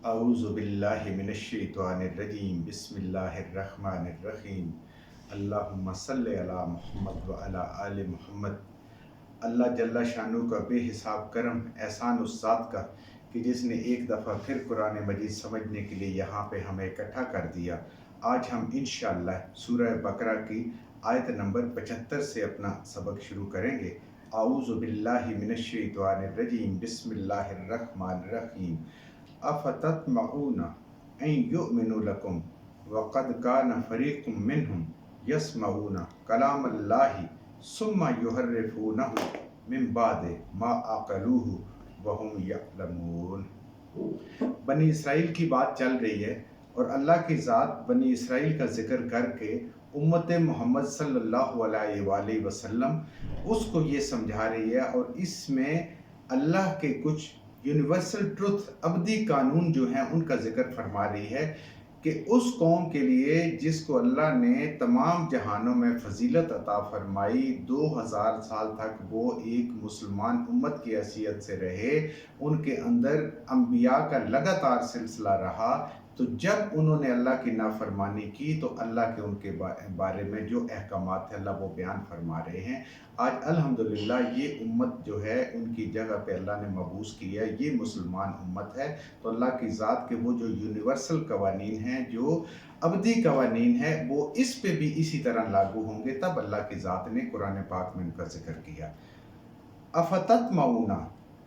अऊज़ु बिल्लाहि मिनश्शैतानिर्रजीम बिस्मिल्लाहिर्रहमानिर्रहीम अल्लाहुम्मा सल्लि अला मुहम्मद व अला आलि मुहम्मद। अल्लाह जल्ला शानु का बेहिसाब करम एहसान उस ज़ात का कि जिसने एक दफ़ा फिर कुरान मजीद समझने के लिए यहाँ पे हमें इकट्ठा कर दिया। आज हम इंशाअल्लाह सूरह बकरा की आयत नंबर 75 से अपना सबक शुरू करेंगे। आऊज़ु बिल्लाहि मिनश्शैतानिर्रजीम बिस्मिल्लाहिर्रहमानिर्रहीम अफ़ततमऊन अन युअमिनु लकुम वक़द कान फ़रीक़ुम मिनहुम यसमऊन कलामल्लाहि सुम्मा युहर्रिफ़ूनहु मिन बादि मा अक़लूहु व हुम यअलमून। बनी इसराइल की बात चल रही है और अल्लाह की ज़ात बनी इसराइल का जिक्र करके उम्मत मोहम्मद सल्लल्लाहु अलैहि वसल्लम उसको ये समझा रही है और इसमें अल्लाह के कुछ यूनिवर्सल ट्रुथ अबदी कानून जो हैं उनका जिक्र फरमा रही है कि उस कौम के लिए जिसको अल्लाह ने तमाम जहानों में फजीलत अता फरमाई, 2000 साल तक वो एक मुसलमान उम्मत की हैसियत से रहे, उनके अंदर अंबिया का लगातार सिलसिला रहा। तो जब उन्होंने अल्लाह की नाफरमानी की तो अल्लाह के उनके बारे में जो अहकामात है अल्लाह वो बयान फरमा रहे हैं। आज अल्हम्दुलिल्लाह ये उम्मत जो है उनकी जगह पे अल्लाह ने मबूस की है, ये मुसलमान उम्मत है। तो अल्लाह की ज़ात के वो जो यूनिवर्सल कवानीन हैं, जो अबदी कवानीन है, वो इस पे भी इसी तरह लागू होंगे। तब अल्लाह की ज़ात ने कुरान पाक में उनका जिक्र किया। अफ़ततमऊना,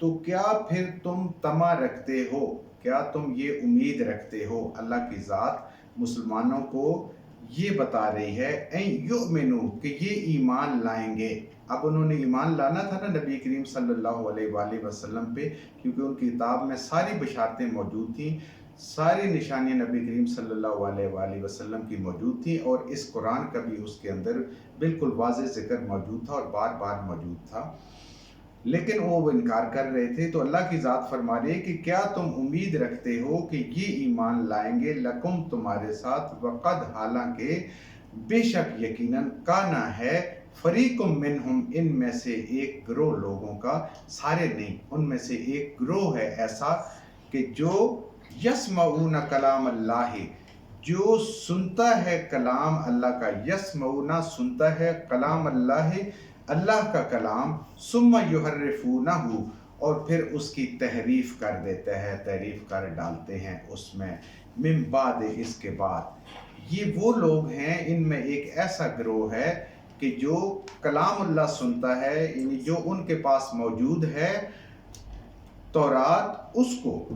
तो क्या फिर तुम तमा रखते हो, क्या तुम ये उम्मीद रखते हो। अल्लाह की ज़ात मुसलमानों को ये बता रही है ऐन युमिनु कि ये ईमान लाएंगे। अब उन्होंने ईमान लाना था ना नबी करीम सल्लल्लाहु अलैहि वसल्लम पे, क्योंकि उनकी किताब में सारी बशारतें मौजूद थीं, सारी निशानियाँ नबी करीम सल्लल्लाहु अलैहि वसल्लम की मौजूद थी और इस कुरान का भी उसके अंदर बिल्कुल वाज़ेह ज़िक्र मौजूद था और बार बार मौजूद था, लेकिन वो इनकार कर रहे थे। तो अल्लाह की ज़ात फरमा रही है कि क्या तुम उम्मीद रखते हो कि ये ईमान लाएंगे लकुम तुम्हारे साथ, वक़द हालांकि बेशक यकीनन काना है फ़रीक़ुम मिनहुम इनमें से एक गिरोह लोगों का, सारे नहीं, उनमें से एक गिरोह है ऐसा कि जो यसमऊन कलाम अल्लाह, जो सुनता है कलाम अल्लाह का, यसमऊना सुनता है कलाम अल्लाह, अल्लाह का कलाम, सुम्मा युहर्रिफूनहु और फिर उसकी तहरीफ कर देते हैं, तहरीफ कर डालते हैं उसमें, मिन बाद इसके बाद। ये वो लोग हैं, इनमें एक ऐसा गिरोह है कि जो कलाम अल्लाह सुनता है, यानी जो उनके पास मौजूद है तौरात उसको,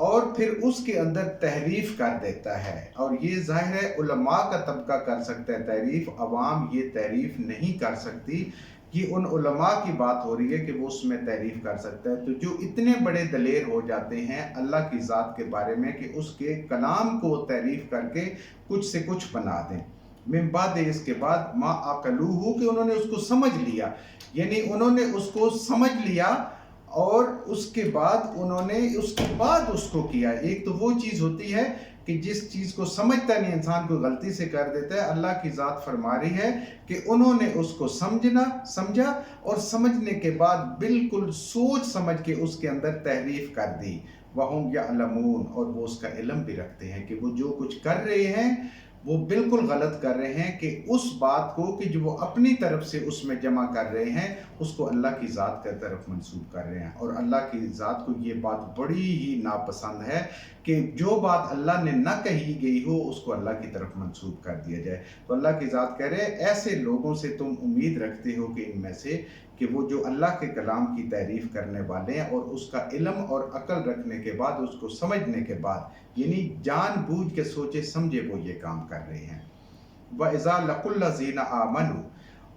और फिर उसके अंदर तहरीफ कर देता है। और ये ज़ाहिर है उलमा का तबका कर सकता है तहरीफ, अवाम ये तहरीफ नहीं कर सकती। ये उन उलमा की बात हो रही है कि वो उसमें तहरीफ कर सकता है। तो जो इतने बड़े दलेर हो जाते हैं अल्लाह की ज़ात के बारे में कि उसके कलाम को तहरीफ करके कुछ से कुछ बना दें, मिन बाद इसके बाद मा अक़लूहु कि उन्होंने उसको समझ लिया, यानी उन्होंने उसको समझ लिया और उसके बाद उन्होंने उसके बाद उसको किया। एक तो वो चीज़ होती है कि जिस चीज़ को समझता नहीं इंसान को गलती से कर देता है। अल्लाह की ज़ात फरमा रही है कि उन्होंने उसको समझा और समझने के बाद बिल्कुल सोच समझ के उसके अंदर तहरीफ कर दी। वहुम यअलमून, और वो उसका इल्म भी रखते हैं कि वो जो कुछ कर रहे हैं वो बिल्कुल गलत कर रहे हैं, कि उस बात को कि जो वो अपनी तरफ से उसमें जमा कर रहे हैं उसको अल्लाह की ज़ात की तरफ मंसूब कर रहे हैं। और अल्लाह की ज़ात को ये बात बड़ी ही नापसंद है कि जो बात अल्लाह ने ना कही गई हो उसको अल्लाह की तरफ मंसूब कर दिया जाए। तो अल्लाह की ज़ात कह रहे हैं ऐसे लोगों से तुम उम्मीद रखते हो कि इनमें से कि वो जो अल्लाह के कलाम की तारीफ़ करने वाले हैं और उसका इल्म और अकल रखने के बाद, उसको समझने के बाद, यानी जानबूझ के सोचे समझे वो ये काम कर रहे हैं। व इज़ा लक़ुल्लज़ीना आमनू,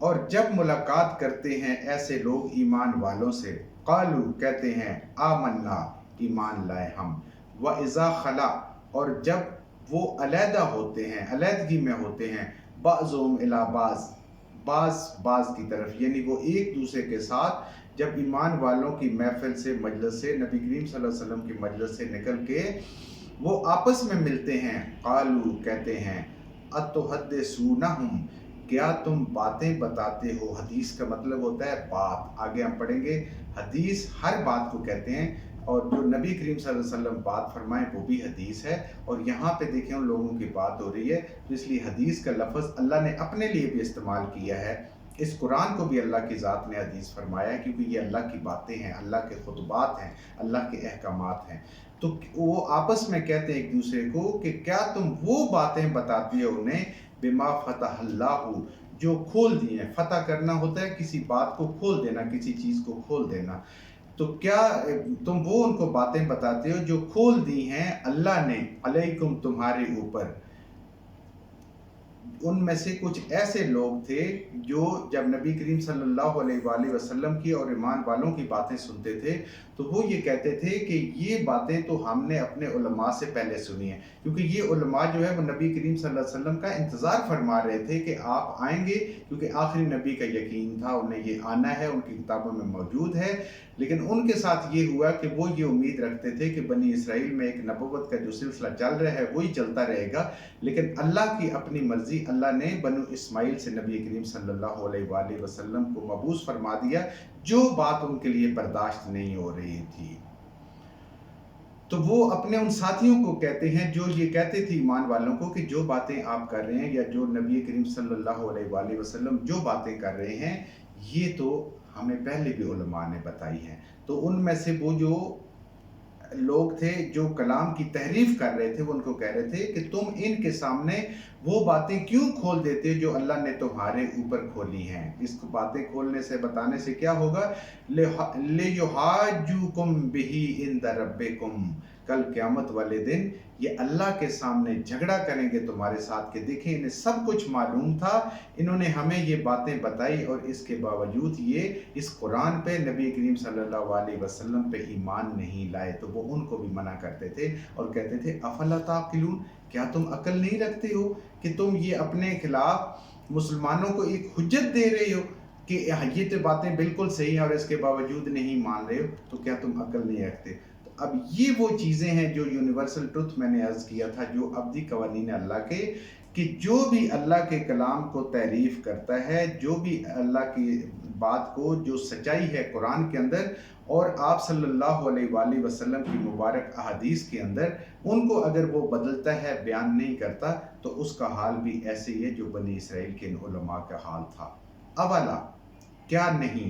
और जब मुलाकात करते हैं ऐसे लोग ईमान वालों से, क़ालू कहते हैं आमन्ना ईमान लाए हम, व इज़ा खला, और जब वो अलहदा होते हैं, अलहदगी में होते हैं, बाज़ुहुम इला बाज़ की तरफ, यानी वो एक दूसरे के साथ जब ईमान वालों की महफिल से, मजलिस से, नबी करीम सल्लल्लाहु अलैहि वसल्लम की मजलिस से निकल के वो आपस में मिलते हैं, क़ालू कहते हैं अतुहद्दिसूनहुम, क्या तुम बातें बताते हो। हदीस का मतलब होता है बात, आगे हम पढ़ेंगे। हदीस हर बात को कहते हैं اور جو नबी करीम सल्लल्लाहु अलैहि वसल्लम बात फरमाएं वो भी हदीस है। और यहाँ पे देखें उन लोगों की बात हो रही है, तो इसलिए हदीस का लफ्ज़ अल्लाह ने अपने लिए भी इस्तेमाल किया है। इस कुरान को भी अल्लाह की ज़ात ने हदीस फरमाया है, क्योंकि ये अल्लाह की बातें हैं, अल्लाह के खुतबात हैं, अल्लाह के अहकामात हैं। तो वो आपस में कहते हैं एक दूसरे को कि क्या तुम वो बातें बताती हो उन्हें बिमा फतहल्लाहु, जो खोल दिए। फतह करना होता है किसी बात को खोल देना, किसी चीज़ को खोल देना। तो क्या तुम वो उनको बातें बताते हो जो खोल दी हैं अल्लाह ने अलैकुम, तुम्हारे ऊपर। उनमें से कुछ ऐसे लोग थे जो जब नबी करीम सल्लल्लाहु अलैहि वसल्लम की और ईमान वालों की बातें सुनते थे, तो वो ये कहते थे कि ये बातें तो हमने अपने उलमा से पहले सुनी है, क्योंकि ये उलमा जो है वो नबी करीम सल्लल्लाहु अलैहि वसल्लम का इंतज़ार फरमा रहे थे कि आप आएंगे, क्योंकि आखिरी नबी का यकीन था, उन्हें ये आना है, उनकी किताबों में मौजूद है। लेकिन उनके साथ ये हुआ कि वो ये उम्मीद रखते थे कि बनी इसराइल में एक नबूवत का जो सिलसिला चल रहा है वही चलता रहेगा। लेकिन अल्लाह की अपनी मर्ज़ी, अल्लाह ने बनु इस्माइल से नबी करीम सल्लल्लाहु अलैहि वसल्लम को मबूस फरमा दिया, जो बात उनके लिए बर्दाश्त नहीं हो रही थी। तो वो अपने उन साथियों को कहते हैं जो ये कहते थे ईमान वालों को कि जो बातें आप कर रहे हैं, या जो नबी करीम सल्लल्लाहु अलैहि वसल्लम जो बातें कर रहे हैं, ये तो हमें पहले भी उलमा ने बताई हैं। तो उनमें से वो जो लोग थे जो कलाम की तहरीफ कर रहे थे, वो उनको कह रहे थे कि तुम इनके सामने वो बातें क्यों खोल देते जो अल्लाह ने तुम्हारे ऊपर खोली हैं। इसको बातें खोलने से, बताने से क्या होगा, ले युहाजुकुम बिही इंद रब्बिकुम, कल क़यामत वाले दिन ये अल्लाह के सामने झगड़ा करेंगे तुम्हारे साथ कि देखें इन्हें सब कुछ मालूम था, इन्होंने हमें ये बातें बताई और इसके बावजूद ये इस कुरान पे, नबी करीम सल्लल्लाहु अलैहि वसल्लम पे ईमान नहीं लाए। तो वो उनको भी मना करते थे और कहते थे अफला ताक़िलून, क्या तुम अकल नहीं रखते हो कि तुम ये अपने खिलाफ मुसलमानों को एक हुज्जत दे रहे हो कि ये तो बातें बिल्कुल सही हैं और इसके बावजूद नहीं मान रहे हो, तो क्या तुम अकल नहीं रखते। अब ये वो चीज़ें हैं जो यूनिवर्सल ट्रुथ मैंने अर्ज़ किया था, जो अब्दी कवानीन अल्लाह के, कि जो भी अल्लाह के कलाम को तारीफ़ करता है, जो भी अल्लाह की बात को, जो सच्चाई है कुरान के अंदर और आप सल्लल्लाहु अलैहि वसल्लम की मुबारक अहादीस के अंदर, उनको अगर वो बदलता है, बयान नहीं करता, तो उसका हाल भी ऐसे ही है जो बनी इसराइल के इन उलमा का हाल था। अवला, क्या नहीं,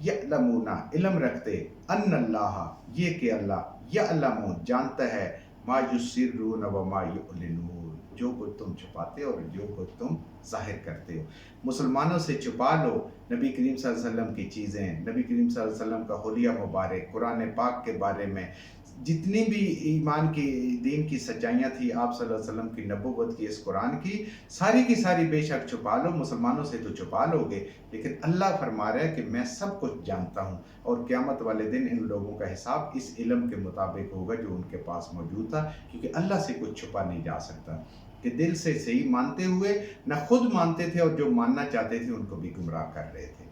यअलमूना, इल्म रखते, अन्नल्लाह, ये कि अल्लाह, यअलमू, जानता है, मा युसिर्रून व मा युअलिनून, जो कुछ तुम छुपाते हो और जो कुछ तुम जाहिर करते हो। मुसलमानों से छुपा लो नबी करीम सल्लल्लाहु अलैहि वसल्लम की चीज़ें, नबी करीम सल्लल्लाहु अलैहि वसल्लम का हुलिया मुबारक, कुरान पाक के बारे में जितनी भी ईमान की, दीन की सच्चाइयाँ थी, आप सल्लल्लाहु अलैहि वसल्लम की नबूवत की, इस कुरान की सारी बेशक छुपा लो। मुसलमानों से तो छुपा लोगे, लेकिन अल्लाह फरमा रहा है कि मैं सब कुछ जानता हूँ, और क़यामत वाले दिन इन लोगों का हिसाब इस इल्म के मुताबिक होगा जो उनके पास मौजूद था, क्योंकि अल्लाह से कुछ छुपा नहीं जा सकता। कि दिल से सही मानते हुए न खुद मानते थे, और जो मानना चाहते थे उनको भी गुमराह कर रहे थे।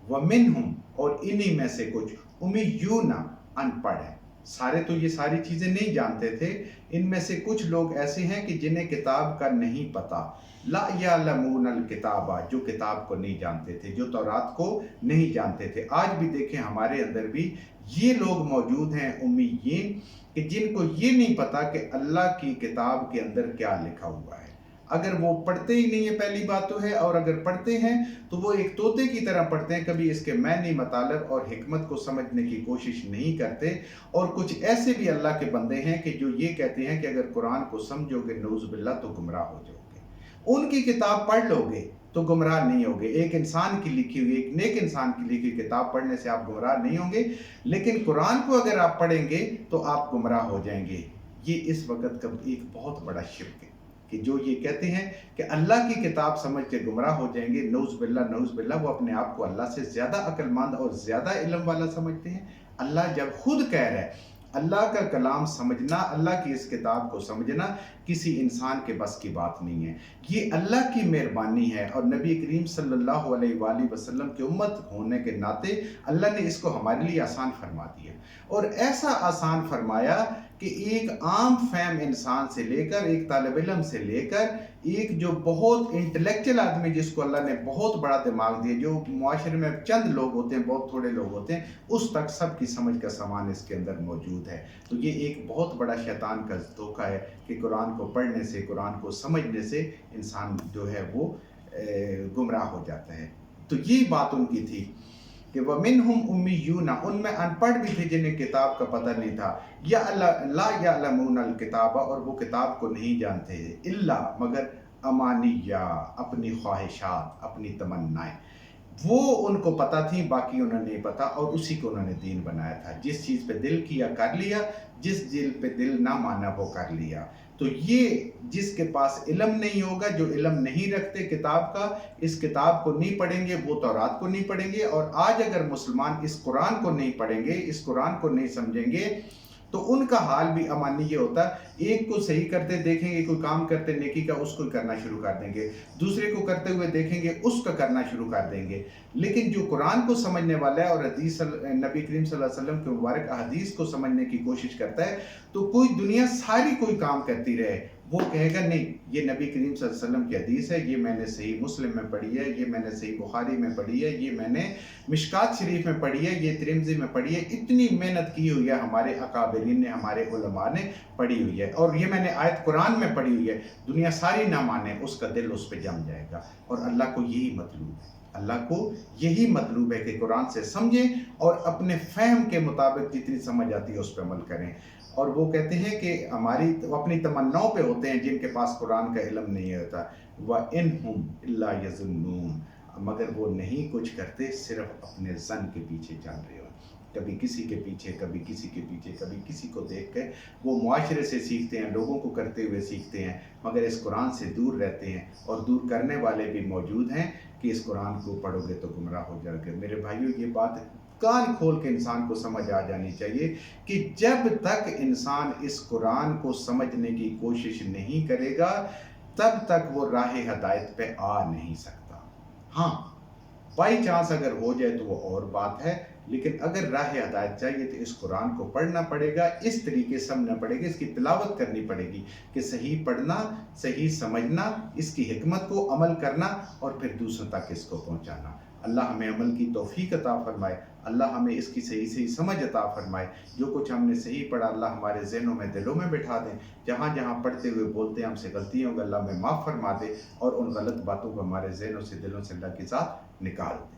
वमिनहुम, और इन्हीं में से कुछ, उम्मियूना, अनपढ़ है, सारे तो ये सारी चीज़ें नहीं जानते थे। इनमें से कुछ लोग ऐसे हैं कि जिन्हें किताब का नहीं पता, ला यालमूनल किताबा, जो किताब को नहीं जानते थे, जो तौरात को नहीं जानते थे। आज भी देखें हमारे अंदर भी ये लोग मौजूद हैं उम्मीयीन, कि जिनको ये नहीं पता कि अल्लाह की किताब के अंदर क्या लिखा हुआ है। अगर वो पढ़ते ही नहीं है, पहली बात तो है, और अगर पढ़ते हैं तो वो एक तोते की तरह पढ़ते हैं, कभी इसके मैनी मतलब और हिकमत को समझने की कोशिश नहीं करते। और कुछ ऐसे भी अल्लाह के बंदे हैं कि जो ये कहते हैं कि अगर कुरान को समझोगे नऊज़ बिल्लाह तो गुमराह हो जाओगे, उनकी किताब पढ़ लोगे तो गुमराह नहीं होगे। एक इंसान की लिखी हुई, एक नेक इंसान की लिखी हुई किताब पढ़ने से आप गुमराह नहीं होंगे, लेकिन कुरान को अगर आप पढ़ेंगे तो आप गुमराह हो जाएंगे। ये इस वक्त का एक बहुत बड़ा शिर्क है कि जो ये कहते हैं कि अल्लाह की किताब समझ के गुमराह हो जाएंगे, नऊज़ बिल्लाह, वो अपने आप को अल्लाह से ज़्यादा अक्लमंद और ज़्यादा इल्म वाला समझते हैं। अल्लाह जब खुद कह रहा है, अल्लाह का कलाम समझना, अल्लाह की इस किताब को समझना किसी इंसान के बस की बात नहीं है, ये अल्लाह की मेहरबानी है। और नबी करीम सल्लल्लाहु अलैहि वसल्लम की उम्मत होने के नाते अल्लाह ने इसको हमारे लिए आसान फरमा दिया, और ऐसा आसान फरमाया کہ ایک عام فہم انسان سے لے کر، ایک طالب علم سے لے کر، ایک جو بہت انٹلیکچل آدمی جس کو اللہ نے بہت بڑا دماغ دیا، جو معاشرے میں چند لوگ ہوتے ہیں، بہت تھوڑے لوگ ہوتے ہیں، اس تک سب کی سمجھ کا سامان اس کے اندر موجود ہے۔ تو یہ ایک بہت بڑا شیطان کا دھوکہ ہے کہ قرآن کو پڑھنے سے، قرآن کو سمجھنے سے انسان جو ہے وہ گمراہ ہو جاتا ہے۔ تو یہ بات ان کی تھی کہ وَمِنْهُمْ أُمِّيُّونَ، ان میں ان پڑھ بھی تھے جنہیں کتاب کا پتہ نہیں تھا، یا لا يَعْلَمُونَ الْكِتَابَ، اور وہ کتاب کو نہیں جانتے ہیں، الا مگر امانیہ، اپنی خواہشات، اپنی تمنائیں، وہ ان کو پتہ تھی، باقی انہیں نہیں پتا، اور اسی کو انہوں نے دین بنایا تھا۔ جس چیز پہ دل کیا کر لیا، جس دل پہ دل نہ مانا وہ کر لیا۔ تو یہ جس کے پاس علم نہیں ہوگا، جو علم نہیں رکھتے کتاب کا، اس کتاب کو نہیں پڑھیں گے، وہ تورات کو نہیں پڑھیں گے، اور آج اگر مسلمان اس قرآن کو نہیں پڑھیں گے، اس قرآن کو نہیں سمجھیں گے، تو ان کا حال بھی امانی یہ ہوتا ہے، ایک کو صحیح کرتے دیکھیں گے، کوئی کام کرتے نیکی کا، اس کو کرنا شروع کر دیں گے، دوسرے کو کرتے ہوئے دیکھیں گے، اس کا کرنا شروع کر دیں گے۔ لیکن جو قرآن کو سمجھنے والا ہے اور نبی کریم صلی اللہ علیہ وسلم کے مبارک احادیث کو سمجھنے کی کوشش کرتا ہے، تو کوئی دنیا ساری کوئی کام کرتی رہے، وہ کہے گا نہیں، یہ نبی کریم صلی اللہ علیہ وسلم کی حدیث ہے، یہ میں نے صحیح مسلم میں پڑھی ہے، یہ میں نے صحیح بخاری میں پڑھی ہے، یہ میں نے مشکات شریف میں پڑھی ہے، یہ ترمذی میں پڑھی ہے، اتنی محنت کی ہوئی ہے ہمارے اکابرین نے، ہمارے علماء نے پڑھی ہوئی ہے، اور یہ میں نے آیت قرآن میں پڑھی ہوئی ہے، دنیا ساری نہ مانے، اس کا دل اس پہ جم جائے گا۔ اور اللہ کو یہی مطلوب ہے، اللہ کو یہی مطلوب ہے کہ قرآن سے سمجھیں اور اپنے فہم کے مطابق جتنی سمجھ آتی ہے اس پہ عمل کریں۔ اور وہ کہتے ہیں کہ اپنی تمناؤں پہ ہوتے ہیں جن کے پاس قرآن کا علم نہیں ہوتا، وَإِنْهُمْ إِلَّا يَظُنُّونَ، مگر وہ نہیں کچھ کرتے، صرف اپنے ظن کے پیچھے چل رہے ہو، کبھی کسی کے پیچھے، کبھی کسی کے پیچھے، کبھی کسی کو دیکھ کے وہ معاشرے سے سیکھتے ہیں، لوگوں کو کرتے ہوئے سیکھتے ہیں، مگر اس قرآن سے دور رہتے ہیں، اور دور کرنے والے بھی موجود ہیں کہ اس قرآن کو پڑھو گے تو گمراہ ہو جاؤ گے۔ میرے بھائیوں، یہ بات کان کھول کے انسان کو سمجھ آ جانی چاہیے کہ جب تک انسان اس قرآن کو سمجھنے کی کوشش نہیں کرے گا، تب تک وہ راہ ہدایت پہ آ نہیں سکتا۔ ہاں، بائی چانس اگر ہو جائے تو وہ اور بات ہے، لیکن اگر راہ ہدایت چاہیے تو اس قرآن کو پڑھنا پڑے گا، اس طریقے سمجھنا پڑے گا، اس کی تلاوت کرنی پڑے گی کہ صحیح پڑھنا، صحیح سمجھنا، اس کی حکمت کو عمل کرنا، اور پھر دوسروں تک اس کو پہنچانا۔ اللہ ہمیں عمل کی توفیق عطا فرمائے، اللہ ہمیں اس کی صحیح سمجھ عطا فرمائے، جو کچھ ہم نے صحیح پڑھا اللہ ہمارے ذہنوں میں، دلوں میں بٹھا دیں، جہاں جہاں پڑھتے ہوئے بولتے ہیں ہم سے غلطیوں کو اللہ ہمیں معاف فرما دے، اور ان غلط باتوں کو ہمارے ذہنوں سے، دلوں سے اللہ کے ساتھ نکال دے۔